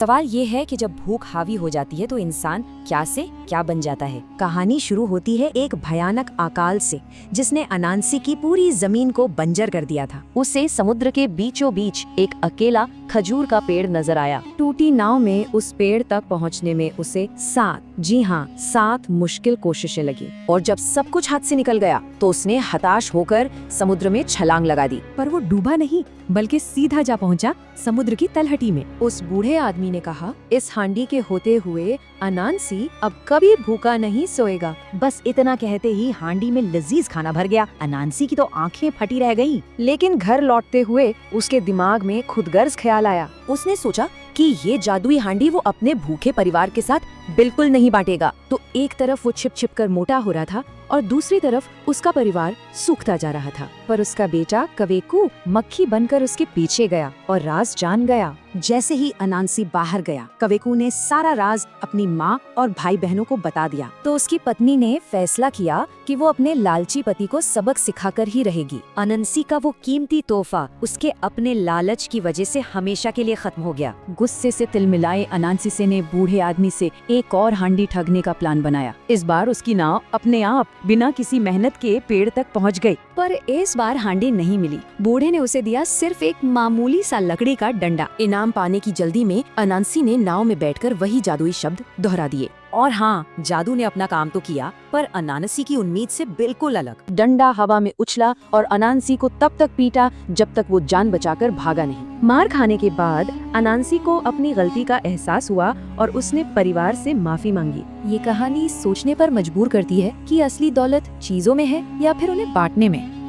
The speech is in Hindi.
सवाल ये है कि जब भूख हावी हो जाती है तो इंसान क्या से क्या बन जाता है। कहानी शुरू होती है एक भयानक अकाल से जिसने अनांसी की पूरी जमीन को बंजर कर दिया था। उसे समुद्र के बीचों बीच एक अकेला खजूर का पेड़ नजर आया। टूटी नाव में उस पेड़ तक पहुंचने में उसे 7 मुश्किल कोशिशें लगी। और जब सब कुछ हाथ से निकल गया तो उसने हताश होकर समुद्र में छलांग लगा दी। पर वो डूबा नहीं बल्कि सीधा जा पहुंचा समुद्र की तलहटी में। उस बूढ़े आदमी ने कहा, इस हांडी के होते हुए अनांसी अब कभी भूखा नहीं सोएगा। बस इतना कहते ही हांडी में लजीज खाना भर गया। अनांसी की तो आंखें फटी रह गईं। लेकिन घर लौटते हुए उसके दिमाग में खुदगर्ज ख्याल आया। उसने सोचा कि ये जादुई हांडी वो अपने भूखे परिवार के साथ बिल्कुल नहीं बांटेगा। तो एक तरफ वो छिप छिप कर मोटा हो रहा था और दूसरी तरफ उसका परिवार सूखता जा रहा था। पर उसका बेटा कवेकू मक्खी बनकर उसके पीछे गया और राज जान गया। जैसे ही अनांसी बाहर गया, कवेकू ने सारा राज अपनी माँ और भाई बहनों को बता दिया। तो उसकी पत्नी ने फैसला किया कि वो अपने लालची पति को सबक सिखाकर ही रहेगी। अनांसी का वो कीमती तोहफा उसके अपने लालच की वजह से हमेशा के लिए खत्म हो गया। गुस्से से तिलमिलाए अनांसी ने बूढ़े आदमी से एक और हांडी ठगने का प्लान बनाया। इस बार उसकी नाव अपने आप बिना किसी मेहनत के पेड़ तक पहुंच गई। पर इस बार हांडी नहीं मिली। बूढ़े ने उसे दिया सिर्फ एक मामूली सा लकड़ी का डंडा। इनाम पाने की जल्दी में अनांसी ने नाव में बैठकर वही जादुई शब्द दोहरा दिए। और हाँ, जादू ने अपना काम तो किया, पर अनांसी की उम्मीद से बिल्कुल अलग। डंडा हवा में उछला और अनांसी को तब तक पीटा जब तक वो जान बचाकर भागा नहीं। मार खाने के बाद अनांसी को अपनी गलती का एहसास हुआ और उसने परिवार से माफी मांगी। ये कहानी सोचने पर मजबूर करती है कि असली दौलत चीजों में है या फिर उन्हें बांटने में।